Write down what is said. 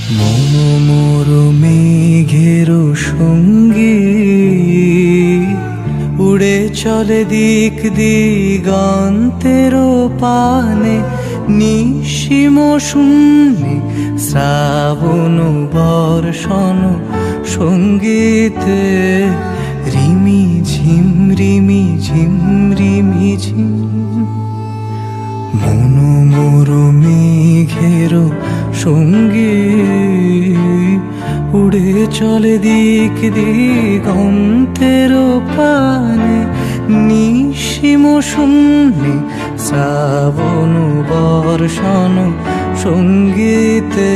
মন মোর মেঘের সঙ্গী, উড়ে চলে দিক দিগন্তের পানে, নিশিম শূন্যে শ্রাবণ বর্ষণ সঙ্গীতে, রিমি ঝিম রিমি ঝিম রিমি ঝিম। মন মোর মেঘের সঙ্গী, উড়ে চলে দিক দিগন্তের পানে, নিশিম শূন্যে শ্রাবণ বর্ষণ সঙ্গীতে।